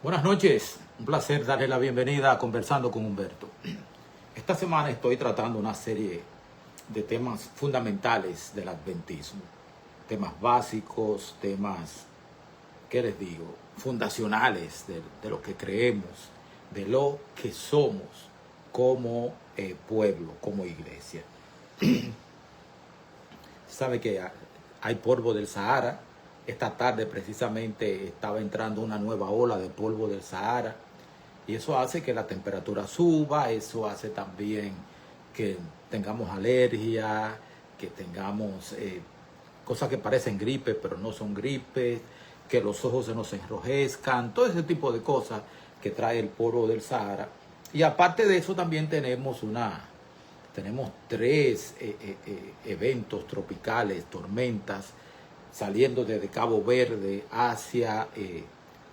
Buenas noches, un placer darle la bienvenida a Conversando con Humberto. Esta semana estoy tratando una serie de temas fundamentales del adventismo, temas básicos, temas, ¿qué les digo?, fundacionales de lo que creemos, de lo que somos como pueblo, como iglesia. Sabe que hay polvo del Sahara. Esta tarde precisamente estaba entrando una nueva ola de polvo del Sahara y eso hace que la temperatura suba, eso hace también que tengamos alergia, que tengamos cosas que parecen gripe pero no son gripes, que los ojos se nos enrojezcan, todo ese tipo de cosas que trae el polvo del Sahara. Y aparte de eso también tenemos tres eventos tropicales, tormentas, saliendo desde Cabo Verde hacia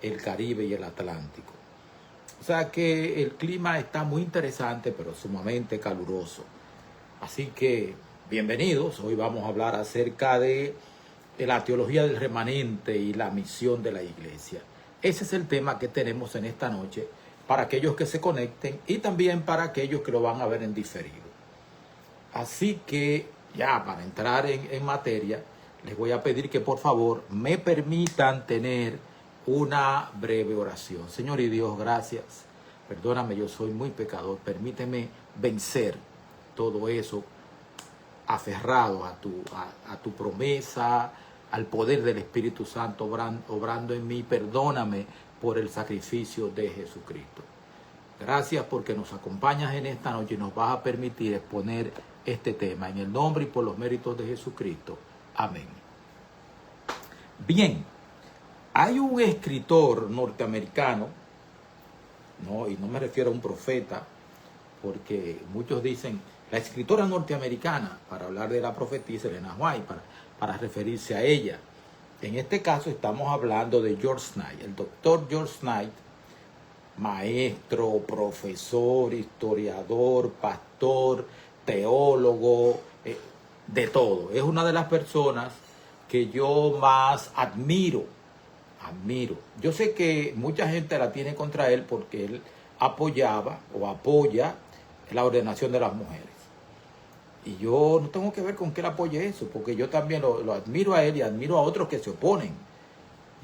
el Caribe y el Atlántico. O sea que el clima está muy interesante, pero sumamente caluroso. Así que, bienvenidos. Hoy vamos a hablar acerca de la teología del remanente y la misión de la iglesia. Ese es el tema que tenemos en esta noche para aquellos que se conecten y también para aquellos que lo van a ver en diferido. Así que, ya para entrar en materia, les voy a pedir que por favor me permitan tener una breve oración. Señor y Dios, gracias. Perdóname, yo soy muy pecador. Permíteme vencer todo eso, aferrado a tu promesa, al poder del Espíritu Santo obrando en mí. Perdóname por el sacrificio de Jesucristo. Gracias porque nos acompañas en esta noche y nos vas a permitir exponer este tema en el nombre y por los méritos de Jesucristo. Amén. Bien, hay un escritor norteamericano, y no me refiero a un profeta, porque muchos dicen la escritora norteamericana, para hablar de la profetisa Elena White, para referirse a ella. En este caso estamos hablando de George Knight, el doctor George Knight, maestro, profesor, historiador, pastor, teólogo, de todo. Es una de las personas que yo más admiro. Yo sé que mucha gente la tiene contra él porque él apoyaba o apoya la ordenación de las mujeres. Y yo no tengo que ver con que él apoye eso, porque yo también lo admiro a él y admiro a otros que se oponen.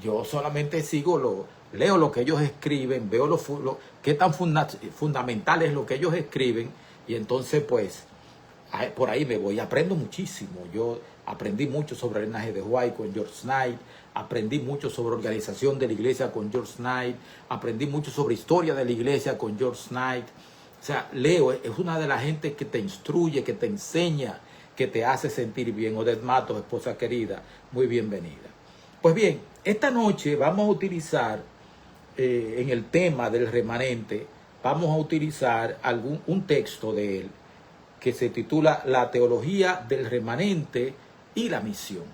Yo solamente leo lo que ellos escriben, veo qué tan fundamental es lo que ellos escriben, y entonces pues por ahí me voy, aprendo muchísimo. Yo aprendí mucho sobre el linaje de White con George Knight, aprendí mucho sobre organización de la iglesia con George Knight, aprendí mucho sobre historia de la iglesia con George Knight. O sea, leo, es una de las gente que te instruye, que te enseña, que te hace sentir bien. Odette Matos, esposa querida, muy bienvenida. Pues bien, esta noche vamos a utilizar, en el tema del remanente, vamos a utilizar un texto de él, que se titula La teología del remanente y la misión.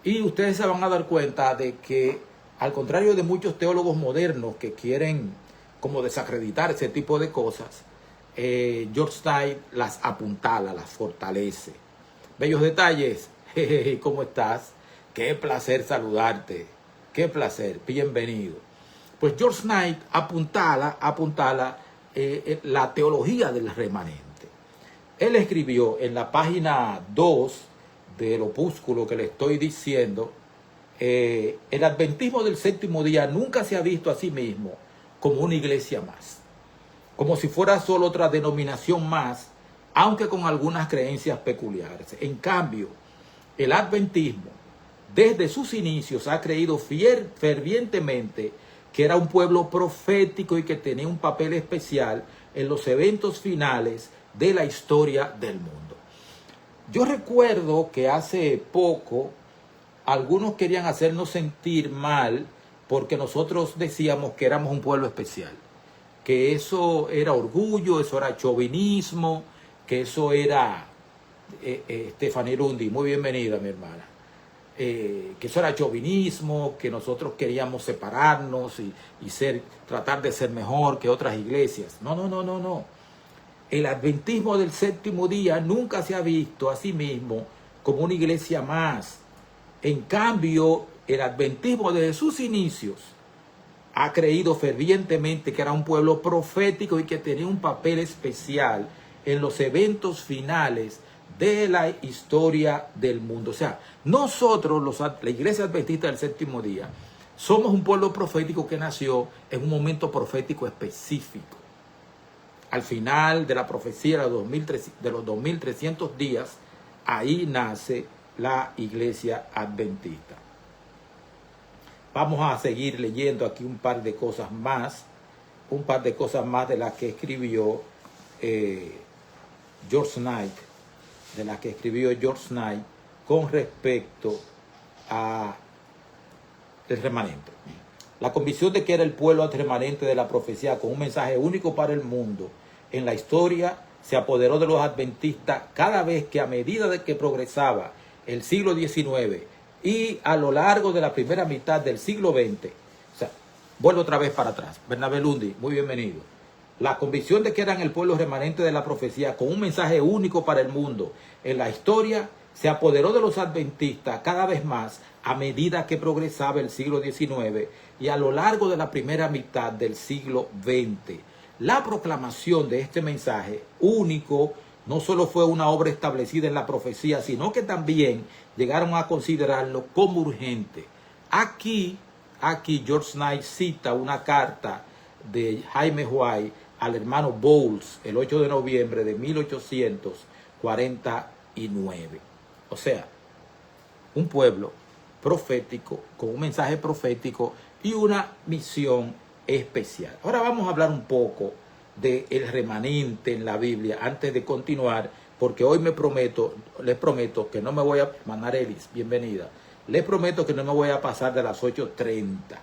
Y ustedes se van a dar cuenta de que, al contrario de muchos teólogos modernos que quieren como desacreditar ese tipo de cosas, George Knight las apuntala, las fortalece. Bellos detalles. Jejeje, ¿cómo estás? Qué placer saludarte. Qué placer. Bienvenido. Pues George Knight apuntala la teología del remanente. Él escribió en la página 2 del opúsculo que le estoy diciendo, el adventismo del séptimo día nunca se ha visto a sí mismo como una iglesia más, como si fuera solo otra denominación más, aunque con algunas creencias peculiares. En cambio, el adventismo desde sus inicios ha creído fervientemente que era un pueblo profético y que tenía un papel especial en los eventos finales de la historia del mundo. Yo recuerdo que hace poco algunos querían hacernos sentir mal porque nosotros decíamos que éramos un pueblo especial, que eso era orgullo, eso era chauvinismo, que eso era Stephanie Lundi, muy bienvenida mi hermana, que eso era chauvinismo, que nosotros queríamos separarnos y tratar de ser mejor que otras iglesias. No. El adventismo del séptimo día nunca se ha visto a sí mismo como una iglesia más. En cambio, el adventismo desde sus inicios ha creído fervientemente que era un pueblo profético y que tenía un papel especial en los eventos finales de la historia del mundo. O sea, nosotros, la Iglesia Adventista del Séptimo Día, somos un pueblo profético que nació en un momento profético específico. Al final de la profecía de los 2300 días, ahí nace la Iglesia Adventista. Vamos a seguir leyendo aquí un par de cosas más de las que escribió George Knight, con respecto a el remanente. La convicción de que era el pueblo remanente de la profecía con un mensaje único para el mundo en la historia se apoderó de los adventistas cada vez que a medida de que progresaba el siglo XIX y a lo largo de la primera mitad del siglo XX. O sea, vuelvo otra vez para atrás. Bernabé Lundi, muy bienvenido. La convicción de que eran el pueblo remanente de la profecía con un mensaje único para el mundo en la historia se apoderó de los adventistas cada vez más a medida que progresaba el siglo XIX y a lo largo de la primera mitad del siglo XX. La proclamación de este mensaje único no solo fue una obra establecida en la profecía, sino que también llegaron a considerarlo como urgente. Aquí George Knight cita una carta de Jaime White al hermano Bowles el 8 de noviembre de 1849. O sea, un pueblo profético, con un mensaje profético y una misión especial. Ahora vamos a hablar un poco del remanente en la Biblia antes de continuar, porque hoy les prometo que no me voy a, Manarelis, bienvenida, les prometo que no me voy a pasar de las 8:30.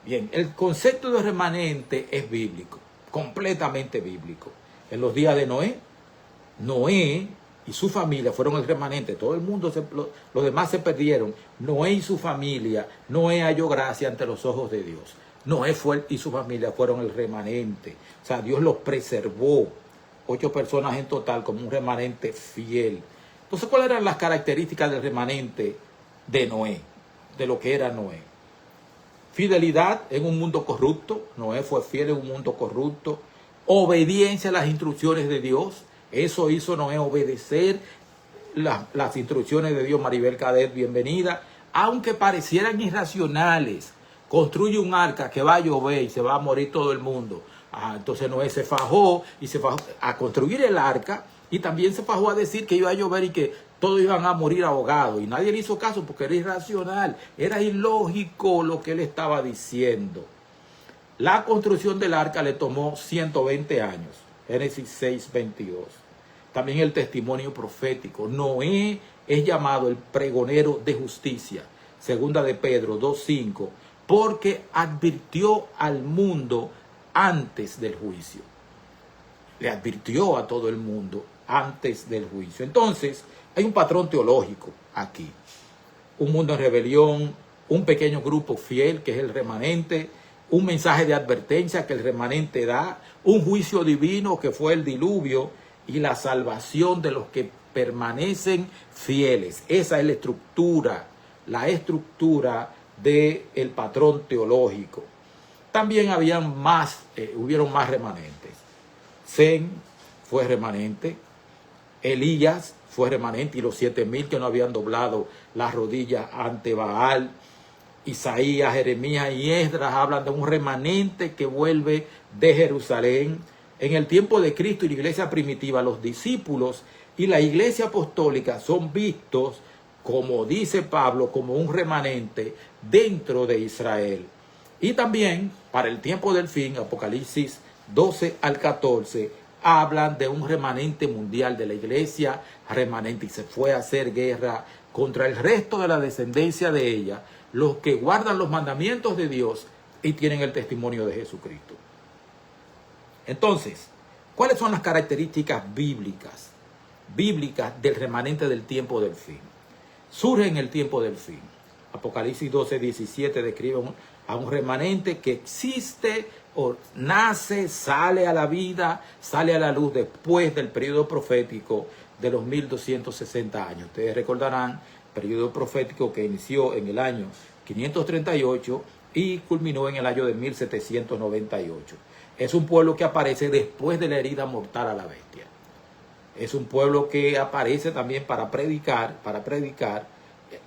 Bien, el concepto de remanente es bíblico, completamente bíblico. En los días de Noé y su familia fueron el remanente. Todo el mundo, los demás se perdieron. Noé y su familia, Noé halló gracia ante los ojos de Dios. Noé y su familia fueron el remanente. O sea, Dios los preservó. 8 personas en total como un remanente fiel. Entonces, ¿cuáles eran las características del remanente de Noé? De lo que era Noé. Fidelidad en un mundo corrupto. Noé fue fiel en un mundo corrupto. Obediencia a las instrucciones de Dios. Eso hizo Noé, obedecer las instrucciones de Dios. Maribel Cadet, bienvenida. Aunque parecieran irracionales. Construye un arca que va a llover y se va a morir todo el mundo. Entonces Noé se fajó a construir el arca y también se fajó a decir que iba a llover y que todos iban a morir ahogados. Y nadie le hizo caso porque era irracional, era ilógico lo que él estaba diciendo. La construcción del arca le tomó 120 años. Génesis 6:22. También el testimonio profético. Noé es llamado el pregonero de justicia. Segunda de Pedro 2:5. Porque advirtió al mundo antes del juicio. Le advirtió a todo el mundo antes del juicio. Entonces, hay un patrón teológico aquí. Un mundo en rebelión, un pequeño grupo fiel que es el remanente, un mensaje de advertencia que el remanente da, un juicio divino que fue el diluvio y la salvación de los que permanecen fieles. Esa es la estructura del patrón teológico. También hubieron más remanentes. Sem fue remanente, Elías fue remanente y los 7000 que no habían doblado las rodillas ante Baal. Isaías, Jeremías y Esdras hablan de un remanente que vuelve de Jerusalén. En el tiempo de Cristo y la iglesia primitiva, los discípulos y la iglesia apostólica son vistos, como dice Pablo, como un remanente dentro de Israel. Y también, para el tiempo del fin, Apocalipsis 12 al 14, hablan de un remanente mundial de la iglesia remanente y se fue a hacer guerra contra el resto de la descendencia de ella, los que guardan los mandamientos de Dios y tienen el testimonio de Jesucristo. Entonces, ¿cuáles son las características bíblicas del remanente del tiempo del fin? Surge en el tiempo del fin. Apocalipsis 12:17 describe a un remanente que existe o nace, sale a la vida, sale a la luz después del periodo profético de los 1260 años. Ustedes recordarán, periodo profético que inició en el año 538 y culminó en el año de 1798. Es un pueblo que aparece después de la herida mortal a la bestia. Es un pueblo que aparece también para predicar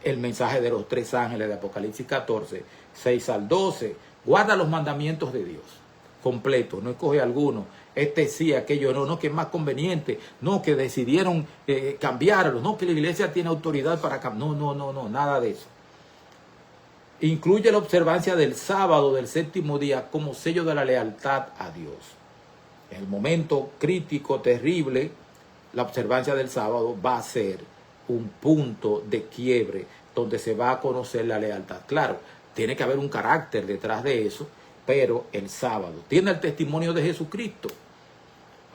el mensaje de los 3 ángeles de Apocalipsis 14, 6 al 12. Guarda los mandamientos de Dios completos, no escoge alguno. Este sí, aquello no, que es más conveniente, no, que decidieron cambiarlo, no, que la iglesia tiene autoridad para cambiar. No, nada de eso. Incluye la observancia del sábado del 7º día como sello de la lealtad a Dios. En el momento crítico, terrible, la observancia del sábado va a ser un punto de quiebre donde se va a conocer la lealtad. Claro, tiene que haber un carácter detrás de eso, pero el sábado tiene el testimonio de Jesucristo.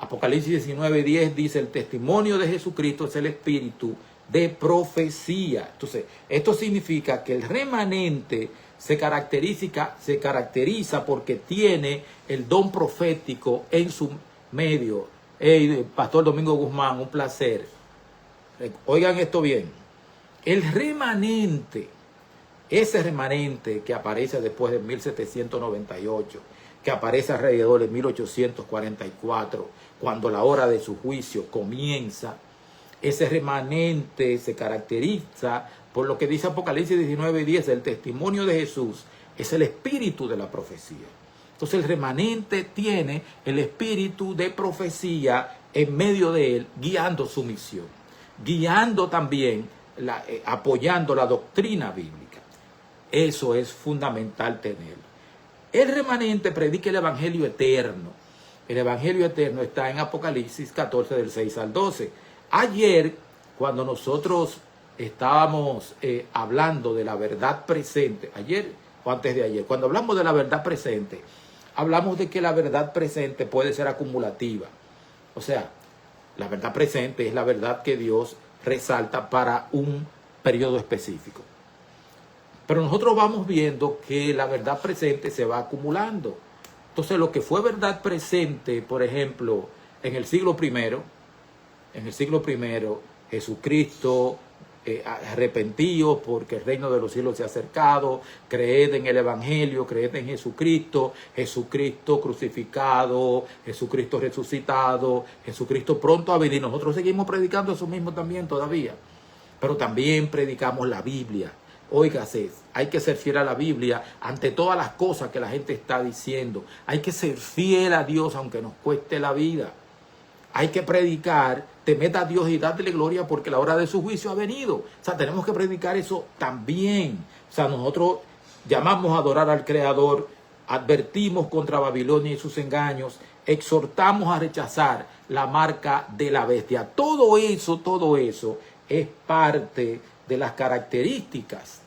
Apocalipsis 19:10 dice: el testimonio de Jesucristo es el espíritu de profecía. Entonces, esto significa que el remanente se caracteriza porque tiene el don profético en su medio. Hey, Pastor Domingo Guzmán, un placer. Oigan esto bien. El remanente, ese remanente que aparece después de 1798, que aparece alrededor de 1844, cuando la hora de su juicio comienza, ese remanente se caracteriza por lo que dice Apocalipsis 19:10, el testimonio de Jesús es el espíritu de la profecía. Entonces el remanente tiene el espíritu de profecía en medio de él, guiando su misión, guiando también, apoyando la doctrina bíblica. Eso es fundamental tenerlo. El remanente predica el evangelio eterno. El evangelio eterno está en Apocalipsis 14 del 6 al 12. Ayer, cuando nosotros estábamos hablando de la verdad presente, ayer o antes de ayer, cuando hablamos de la verdad presente, hablamos de que la verdad presente puede ser acumulativa. O sea, la verdad presente es la verdad que Dios resalta para un periodo específico. Pero nosotros vamos viendo que la verdad presente se va acumulando. Entonces, lo que fue verdad presente, por ejemplo, en el siglo I, Jesucristo, arrepentidos porque el reino de los cielos se ha acercado, creed en el evangelio, creed en Jesucristo, Jesucristo crucificado, Jesucristo resucitado, Jesucristo pronto a venir. Nosotros seguimos predicando eso mismo también todavía, pero también predicamos la Biblia. Óigase, hay que ser fiel a la Biblia ante todas las cosas que la gente está diciendo. Hay que ser fiel a Dios aunque nos cueste la vida. Hay que predicar, temed a Dios y dadle gloria porque la hora de su juicio ha venido. O sea, tenemos que predicar eso también. O sea, nosotros llamamos a adorar al Creador, advertimos contra Babilonia y sus engaños, exhortamos a rechazar la marca de la bestia. Todo eso es parte de las características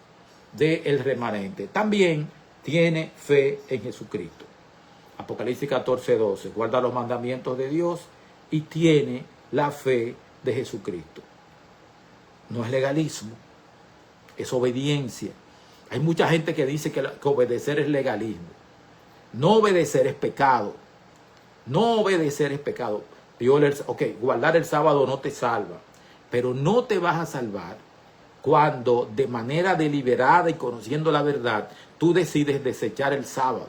del remanente. También tiene fe en Jesucristo. Apocalipsis 14:12, guarda los mandamientos de Dios y tiene la fe de Jesucristo. No es legalismo, es obediencia. Hay mucha gente que dice que obedecer es legalismo. No obedecer es pecado. No obedecer es pecado. Guardar el sábado no te salva, pero no te vas a salvar cuando de manera deliberada y conociendo la verdad, tú decides desechar el sábado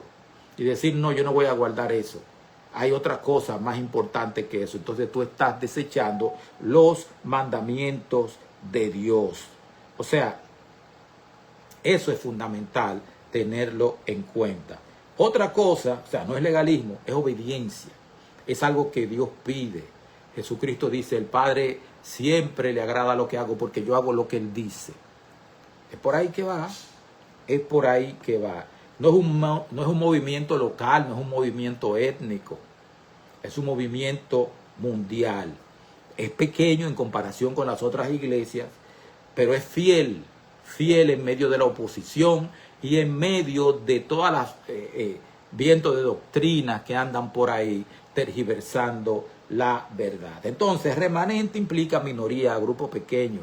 y decir, no, yo no voy a guardar eso. Hay otra cosa más importante que eso. Entonces tú estás desechando los mandamientos de Dios. O sea, eso es fundamental tenerlo en cuenta. Otra cosa, o sea, no es legalismo, es obediencia. Es algo que Dios pide. Jesucristo dice, el Padre siempre le agrada lo que hago porque yo hago lo que Él dice. Es por ahí que va. Es por ahí que va. No es un movimiento local, no es un movimiento étnico. Es un movimiento mundial. Es pequeño en comparación con las otras iglesias, pero es fiel en medio de la oposición y en medio de todas las vientos de doctrinas que andan por ahí tergiversando la verdad. Entonces, remanente implica minoría, grupo pequeño.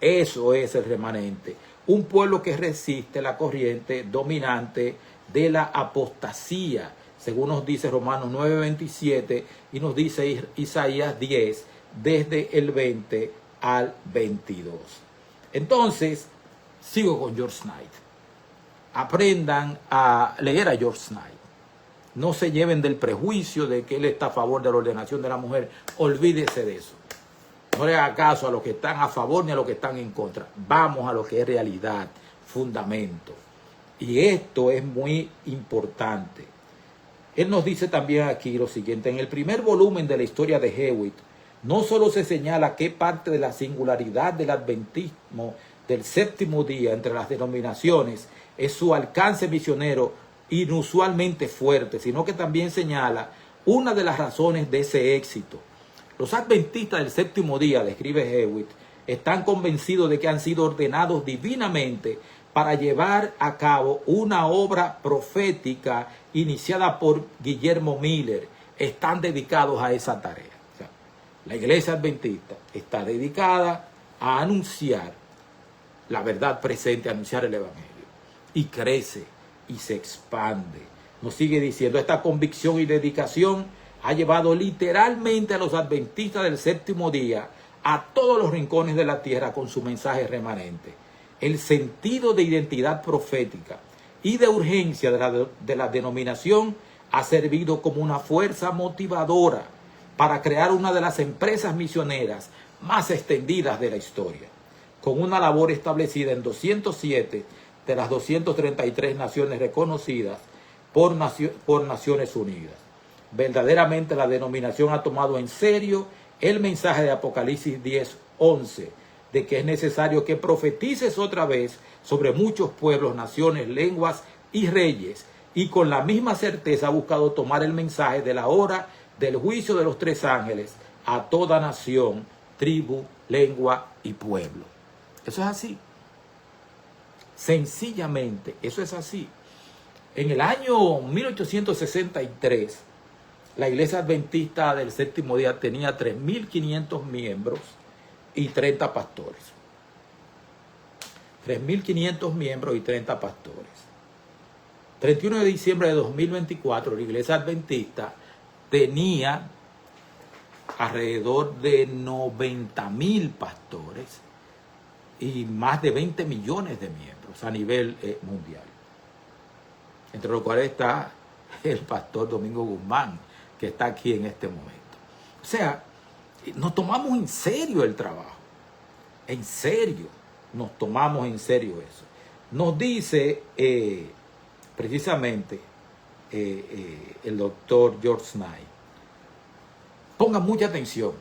Eso es el remanente. Un pueblo que resiste la corriente dominante de la apostasía, según nos dice Romanos 9:27 y nos dice Isaías 10, desde el 20 al 22. Entonces, sigo con George Knight. aprendan a leer a George Knight. No se lleven del prejuicio de que él está a favor de la ordenación de la mujer. Olvídese de eso. No le haga caso a los que están a favor ni a los que están en contra. Vamos a lo que es realidad, fundamento. Y esto es muy importante. Él nos dice también aquí lo siguiente. En el primer volumen de la historia de Hewitt, no solo se señala qué parte de la singularidad del adventismo del séptimo día entre las denominaciones es su alcance misionero inusualmente fuerte, sino que también señala una de las razones de ese éxito. Los adventistas del séptimo día, describe Hewitt, están convencidos de que han sido ordenados divinamente para llevar a cabo una obra profética iniciada por Guillermo Miller. Están dedicados a esa tarea. O sea, la iglesia adventista está dedicada a anunciar la verdad presente, a anunciar el evangelio. Y crece y se expande. Nos sigue diciendo, esta convicción y dedicación ha llevado literalmente a los adventistas del séptimo día a todos los rincones de la tierra con su mensaje remanente. El sentido de identidad profética y de urgencia de la denominación ha servido como una fuerza motivadora para crear una de las empresas misioneras más extendidas de la historia, con una labor establecida en 207 de las 233 naciones reconocidas por Naciones Unidas. Verdaderamente la denominación ha tomado en serio el mensaje de Apocalipsis 10:11, de que es necesario que profetices otra vez sobre muchos pueblos, naciones, lenguas y reyes, y con la misma certeza ha buscado tomar el mensaje de la hora del juicio de los tres ángeles a toda nación, tribu, lengua y pueblo. Eso es así. Sencillamente, eso es así. En el año 1863, la iglesia adventista del séptimo día tenía 3.500 miembros y 30 pastores. 3.500 miembros y 30 pastores. 31 de diciembre de 2024, la iglesia adventista tenía alrededor de 90.000 pastores y más de 20 millones de miembros a nivel mundial. Entre los cuales está el pastor Domingo Guzmán, que está aquí en este momento. O sea, nos tomamos en serio el trabajo. En serio, nos tomamos en serio eso. Nos dice precisamente el doctor George Knight. Pongan mucha atención.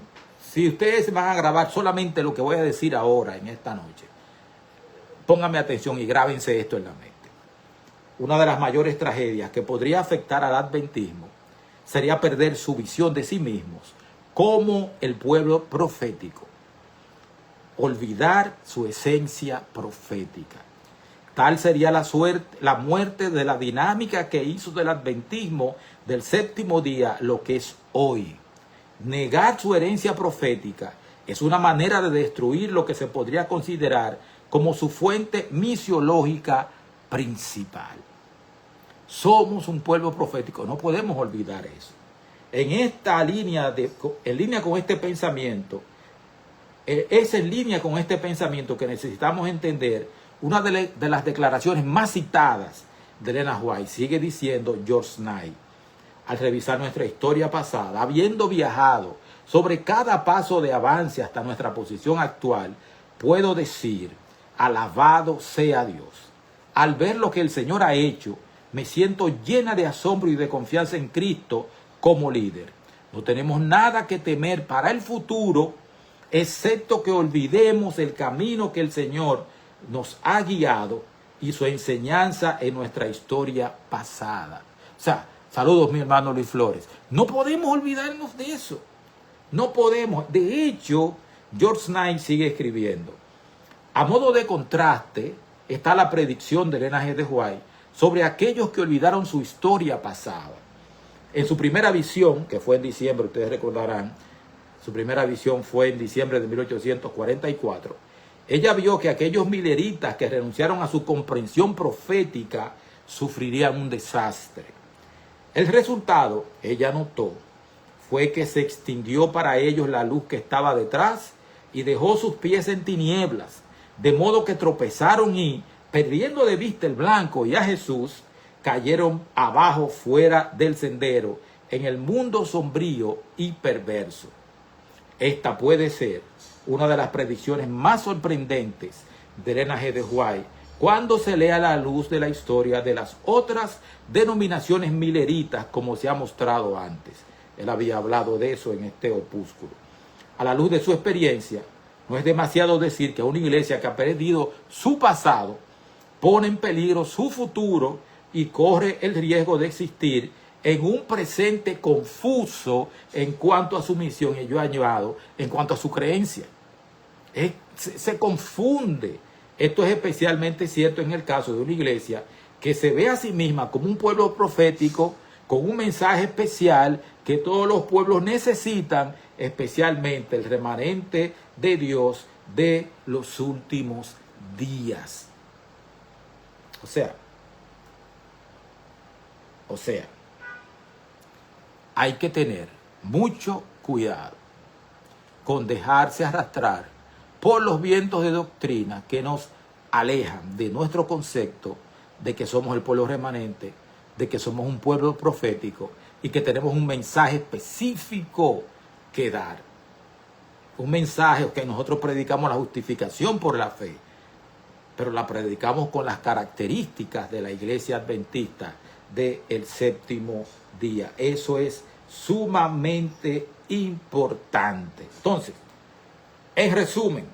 Si ustedes van a grabar solamente lo que voy a decir ahora, en esta noche, pónganme atención y grábense esto en la mente. Una de las mayores tragedias que podría afectar al adventismo sería perder su visión de sí mismos como el pueblo profético. Olvidar su esencia profética. Tal sería la muerte de la dinámica que hizo del adventismo del séptimo día lo que es hoy. Negar su herencia profética es una manera de destruir lo que se podría considerar como su fuente misiológica principal. Somos un pueblo profético, no podemos olvidar eso. En esta línea, en línea con este pensamiento, es en línea con este pensamiento que necesitamos entender una de las declaraciones más citadas de Elena White. Sigue diciendo George Knight, al revisar nuestra historia pasada, habiendo viajado sobre cada paso de avance hasta nuestra posición actual, puedo decir, alabado sea Dios. Al ver lo que el Señor ha hecho, me siento llena de asombro y de confianza en Cristo como líder. No tenemos nada que temer para el futuro, excepto que olvidemos el camino que el Señor nos ha guiado y su enseñanza en nuestra historia pasada. O sea, saludos mi hermano Luis Flores. No podemos olvidarnos de eso. No podemos. De hecho, George Knight sigue escribiendo. A modo de contraste, está la predicción de Elena G. White sobre aquellos que olvidaron su historia pasada. En su primera visión, que fue en diciembre, ustedes recordarán, su primera visión fue en diciembre de 1844, ella vio que aquellos mileritas que renunciaron a su comprensión profética sufrirían un desastre. El resultado, ella notó, fue que se extinguió para ellos la luz que estaba detrás y dejó sus pies en tinieblas, de modo que tropezaron y, perdiendo de vista el blanco y a Jesús, cayeron abajo fuera del sendero, en el mundo sombrío y perverso. Esta puede ser una de las predicciones más sorprendentes de Elena G. de White cuando se lea a la luz de la historia de las otras denominaciones mileritas, como se ha mostrado antes. Él había hablado de eso en este opúsculo. A la luz de su experiencia, no es demasiado decir que una iglesia que ha perdido su pasado pone en peligro su futuro y corre el riesgo de existir en un presente confuso en cuanto a su misión, y yo añado, en cuanto a su creencia. Se confunde. Esto es especialmente cierto en el caso de una iglesia que se ve a sí misma como un pueblo profético, con un mensaje especial que todos los pueblos necesitan, especialmente el remanente de Dios de los últimos días. O sea, hay que tener mucho cuidado con dejarse arrastrar por los vientos de doctrina que nos alejan de nuestro concepto de que somos el pueblo remanente, de que somos un pueblo profético y que tenemos un mensaje específico que dar. Un mensaje que nosotros predicamos la justificación por la fe, pero la predicamos con las características de la iglesia adventista del séptimo día. Eso es sumamente importante. Entonces, en resumen,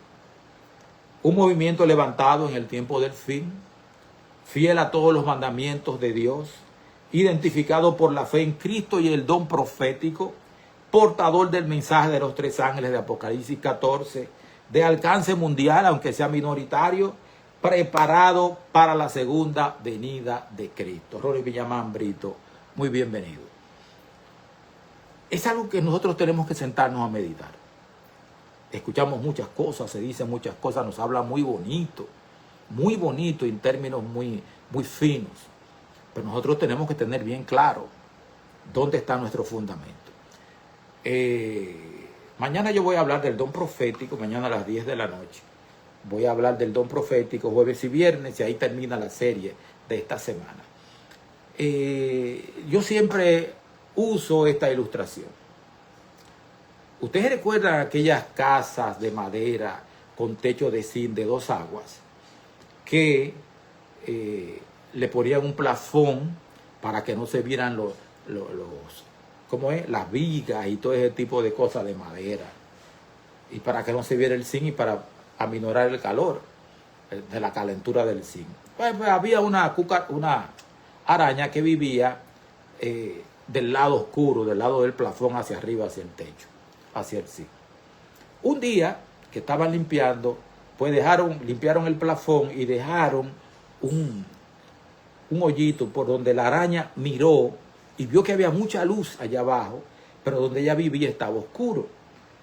un movimiento levantado en el tiempo del fin, fiel a todos los mandamientos de Dios, identificado por la fe en Cristo y el don profético, portador del mensaje de los 3 ángeles de Apocalipsis 14, de alcance mundial, aunque sea minoritario, preparado para la segunda venida de Cristo. Rory Villamán Brito, muy bienvenido. Es algo que nosotros tenemos que sentarnos a meditar. Escuchamos muchas cosas, se dicen muchas cosas, nos habla muy bonito en términos muy finos. Pero nosotros tenemos que tener bien claro dónde está nuestro fundamento. Mañana yo voy a hablar del don profético, mañana a las 10 de la noche. Voy a hablar del don profético jueves y viernes y ahí termina la serie de esta semana. Yo siempre uso esta ilustración. ¿Ustedes recuerdan aquellas casas de madera con techo de zinc de 2 aguas que le ponían un plafón para que no se vieran las vigas y todo ese tipo de cosas de madera, y para que no se viera el zinc y para aminorar el calor de la calentura del zinc? Pues había una araña que vivía del lado oscuro, del lado del plafón hacia arriba, hacia el techo, hacia el zinc. Un día que estaban limpiando, pues limpiaron el plafón y dejaron un hoyito por donde la araña miró y vio que había mucha luz allá abajo, pero donde ella vivía estaba oscuro.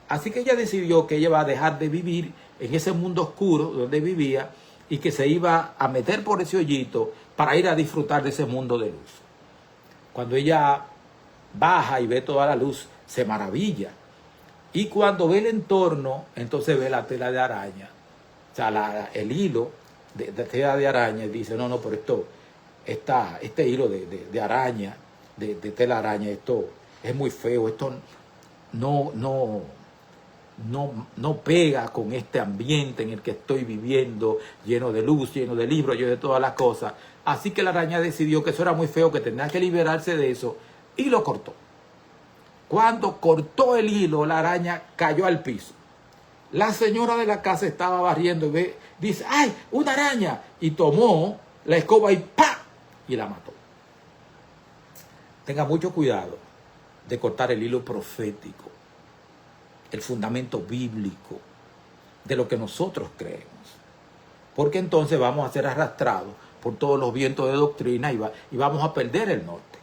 Así que ella decidió que ella iba a dejar de vivir en ese mundo oscuro donde vivía y que se iba a meter por ese hoyito para ir a disfrutar de ese mundo de luz. Cuando ella baja y ve toda la luz, se maravilla. Y cuando ve el entorno, entonces ve la tela de araña. O sea, el hilo de tela de araña, y dice, no, pero este hilo de araña, de tela araña, esto es muy feo, esto no pega con este ambiente en el que estoy viviendo, lleno de luz, lleno de libros, lleno de todas las cosas. Así que la araña decidió que eso era muy feo, que tenía que liberarse de eso, y lo cortó. Cuando cortó el hilo, la araña cayó al piso. La señora de la casa estaba barriendo y dice, ¡ay, una araña! Y tomó la escoba y ¡pa! Y la mató. Tenga mucho cuidado de cortar el hilo profético, el fundamento bíblico de lo que nosotros creemos. Porque entonces vamos a ser arrastrados por todos los vientos de doctrina y vamos a perder el norte.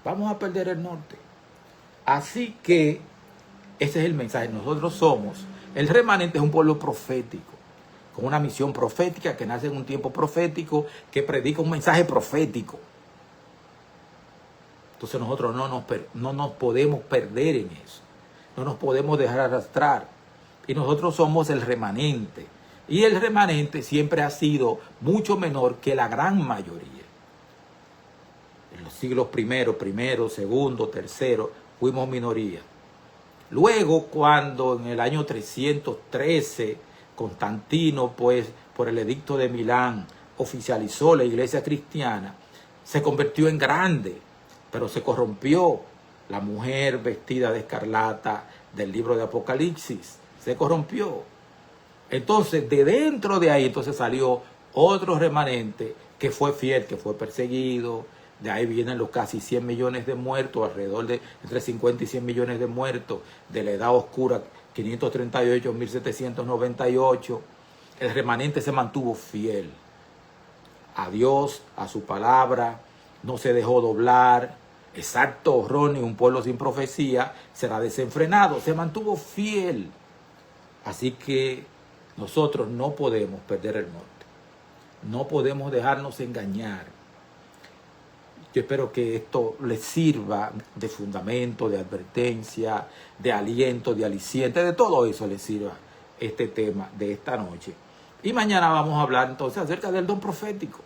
Vamos a perder el norte. Así que ese es el mensaje. Nosotros somos, el remanente es un pueblo profético, con una misión profética que nace en un tiempo profético, que predica un mensaje profético. Entonces nosotros no nos podemos perder en eso. No nos podemos dejar arrastrar. Y nosotros somos el remanente. Y el remanente siempre ha sido mucho menor que la gran mayoría. En los siglos primero, segundo, tercero, fuimos minoría. Luego, cuando en el año 313, Constantino, pues, por el edicto de Milán, oficializó la iglesia cristiana, se convirtió en grande, pero se corrompió. La mujer vestida de escarlata del libro de Apocalipsis se corrompió. Entonces, de dentro de ahí, entonces salió otro remanente que fue fiel, que fue perseguido. De ahí vienen los casi 100 millones de muertos, alrededor de entre 50 y 100 millones de muertos de la edad oscura, 538, 1798. El remanente se mantuvo fiel a Dios, a su palabra, no se dejó doblar. Exacto, Ronnie, un pueblo sin profecía será desenfrenado, se mantuvo fiel. Así que nosotros no podemos perder el norte, no podemos dejarnos engañar. Yo espero que esto les sirva de fundamento, de advertencia, de aliento, de aliciente, de todo eso les sirva este tema de esta noche. Y mañana vamos a hablar entonces acerca del don profético.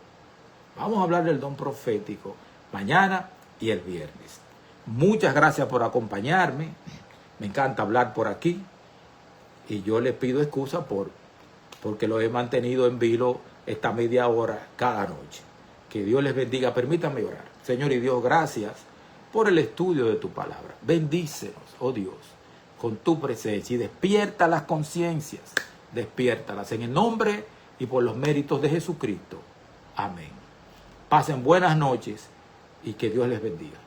Vamos a hablar del don profético mañana y el viernes. Muchas gracias por acompañarme. Me encanta hablar por aquí. Y yo les pido excusa porque lo he mantenido en vilo esta media hora cada noche. Que Dios les bendiga. Permítanme orar. Señor y Dios, gracias por el estudio de tu palabra. Bendícenos, oh Dios, con tu presencia y despierta las conciencias. Despiértalas en el nombre y por los méritos de Jesucristo. Amén. Pasen buenas noches y que Dios les bendiga.